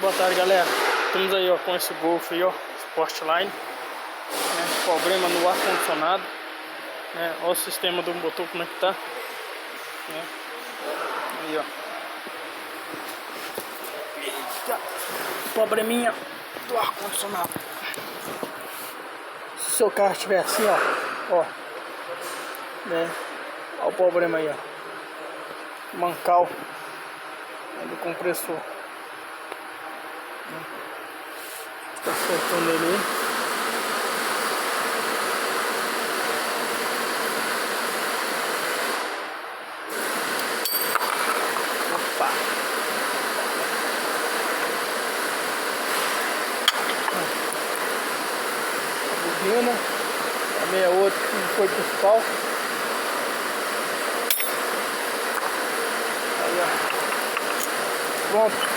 Boa tarde, galera. Estamos aí, ó, com esse Golf aí, ó, Sportline, né? Problema no ar condicionado, né? Olha o sistema do motor como é que tá, né? Aí, ó. Eita, probleminha do ar condicionado. Se seu carro estiver assim, ó, né? Olha o problema aí, ó. Mancal do compressor. Tá soltando ele aí. Opa! A bobina, a 68 que não foi principal. Aí, ó. Pronto.